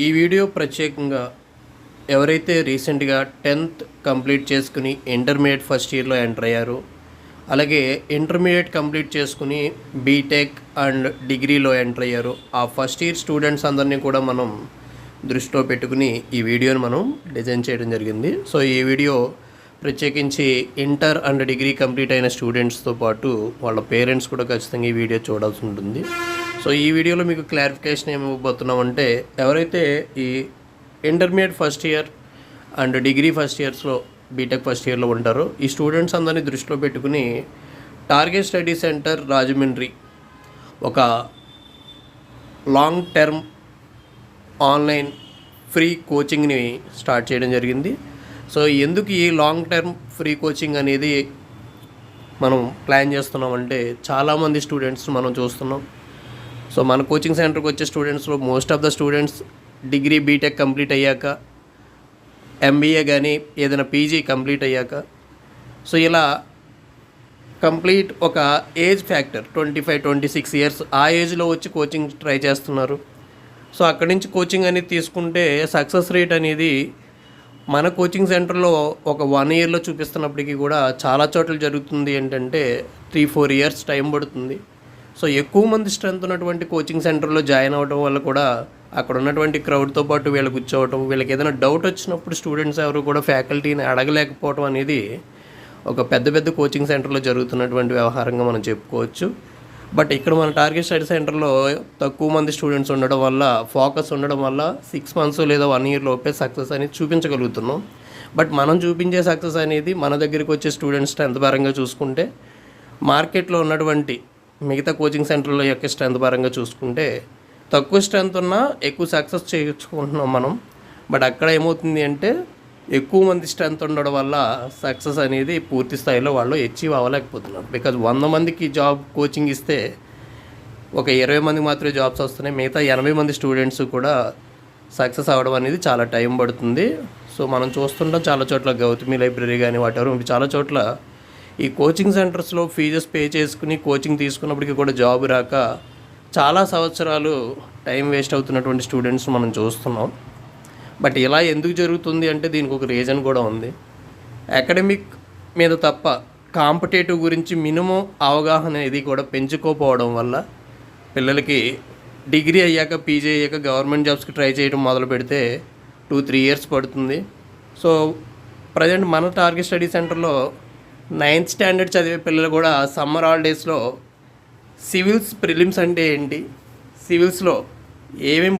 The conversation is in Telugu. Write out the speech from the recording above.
ఈ వీడియో ప్రత్యేకంగా ఎవరైతే రీసెంట్గా 10th కంప్లీట్ చేసుకుని ఇంటర్మీడియట్ ఫస్ట్ ఇయర్లో ఎంటర్ అయ్యారో, అలాగే ఇంటర్మీడియట్ కంప్లీట్ చేసుకుని బీటెక్ అండ్ డిగ్రీలో ఎంటర్ అయ్యారో ఆ ఫస్ట్ ఇయర్ స్టూడెంట్స్ అందరినీ కూడా మనం దృష్టిలో పెట్టుకుని ఈ వీడియోని మనం డిజైన్ చేయడం జరిగింది. సో ఈ వీడియో ప్రత్యేకించి ఇంటర్ అండ్ డిగ్రీ కంప్లీట్ అయిన స్టూడెంట్స్తో పాటు వాళ్ళ పేరెంట్స్ కూడా ఖచ్చితంగా ఈ వీడియో చూడాల్సి ఉంటుంది. సో ఈ వీడియోలో మీకు క్లారిఫికేషన్ ఏమి ఇవ్వబోతున్నామంటే, ఎవరైతే ఈ intermediate first year and degree first ఇయర్స్లో బీటెక్ ఫస్ట్ ఇయర్లో ఉంటారో ఈ స్టూడెంట్స్ అందరినీ దృష్టిలో పెట్టుకుని టార్గెట్ స్టడీ సెంటర్ రాజమండ్రి ఒక లాంగ్ టర్మ్ ఆన్లైన్ ఫ్రీ కోచింగ్ని స్టార్ట్ చేయడం జరిగింది. సో ఎందుకు ఈ లాంగ్ టర్మ్ ఫ్రీ కోచింగ్ అనేది మనం ప్లాన్ చేస్తున్నామంటే, చాలామంది స్టూడెంట్స్ మనం చూస్తున్నాం. సో మన కోచింగ్ సెంటర్కి వచ్చే స్టూడెంట్స్లో most of the students degree BTech complete అయ్యాక, ఎంబీఏ కానీ ఏదైనా పీజీ కంప్లీట్ అయ్యాక, సో ఇలా కంప్లీట్ ఒక ఏజ్ ఫ్యాక్టర్ 25-26 ఇయర్స్ ఆ ఏజ్లో వచ్చి కోచింగ్ ట్రై చేస్తున్నారు. సో అక్కడి నుంచి కోచింగ్ అనేది తీసుకుంటే సక్సెస్ రేట్ అనేది మన కోచింగ్ సెంటర్లో ఒక 1 ఇయర్లో చూపిస్తున్నప్పటికీ కూడా చాలా చోట్ల జరుగుతుంది ఏంటంటే 3-4 ఇయర్స్ టైం పడుతుంది. సో ఎక్కువ మంది స్ట్రెంత్ ఉన్నటువంటి కోచింగ్ సెంటర్లో జాయిన్ అవ్వడం వల్ల కూడా అక్కడ ఉన్నటువంటి క్రౌడ్తో పాటు వీళ్ళు కూర్చోవటం, వీళ్ళకి ఏదైనా డౌట్ వచ్చినప్పుడు స్టూడెంట్స్ ఎవరు కూడా ఫ్యాకల్టీని అడగలేకపోవడం అనేది ఒక పెద్ద కోచింగ్ సెంటర్లో జరుగుతున్నటువంటి వ్యవహారంగా మనం చెప్పుకోవచ్చు. బట్ ఇక్కడ మన టార్గెట్ స్టడీ సెంటర్లో తక్కువ మంది స్టూడెంట్స్ ఉండడం వల్ల, ఫోకస్ ఉండడం వల్ల 6 months లేదా 1 year లోపే సక్సెస్ అనేది చూపించగలుగుతున్నాం. బట్ మనం చూపించే సక్సెస్ అనేది మన దగ్గరికి వచ్చే స్టూడెంట్స్ స్ట్రెంత్ పరంగా చూసుకుంటే, మార్కెట్లో ఉన్నటువంటి మిగతా కోచింగ్ సెంటర్ల యొక్క స్ట్రెంత్ పరంగా చూసుకుంటే తక్కువ స్ట్రెంత్ ఉన్నా ఎక్కువ సక్సెస్ చేయించుకుంటున్నాం మనం. బట్ అక్కడ ఏమవుతుంది అంటే, ఎక్కువ మంది స్ట్రెంత్ ఉండడం వల్ల సక్సెస్ అనేది పూర్తి స్థాయిలో వాళ్ళు అచీవ్ అవ్వలేకపోతున్నారు. బికాజ్ 100 మందికి జాబ్ కోచింగ్ ఇస్తే ఒక 20 మందికి మాత్రమే జాబ్స్ వస్తున్నాయి. మిగతా 80 మంది స్టూడెంట్స్ కూడా సక్సెస్ అవ్వడం అనేది చాలా టైం పడుతుంది. సో మనం చూస్తుంటాం చాలా చోట్ల గౌతమి లైబ్రరీ కానీ వాటెవర్ చాలా చోట్ల ఈ కోచింగ్ సెంటర్స్లో ఫీజెస్ పే చేసుకుని కోచింగ్ తీసుకున్నప్పటికీ కూడా జాబ్ రాక చాలా సంవత్సరాలు టైం వేస్ట్ అవుతున్నటువంటి స్టూడెంట్స్ మనం చూస్తున్నాం. బట్ ఇలా ఎందుకు జరుగుతుంది అంటే దీనికి ఒక రీజన్ కూడా ఉంది. అకాడమిక్ మీద తప్ప కాంపిటేటివ్ గురించి మినిమం అవగాహన ఇది కూడా పెంచుకోకపోవడం వల్ల పిల్లలకి డిగ్రీ అయ్యాక, పీజీ అయ్యాక గవర్నమెంట్ జాబ్స్కి ట్రై చేయడం మొదలు పెడితే 2-3 years పడుతుంది. సో ప్రజెంట్ మన టార్గెట్ స్టడీ సెంటర్లో 9th standard చదివే పిల్లలు కూడా సమ్మర్ హాలిడేస్లో సివిల్స్ ప్రిలిమ్స్ అంటే ఏంటి, సివిల్స్లో ఏమేమి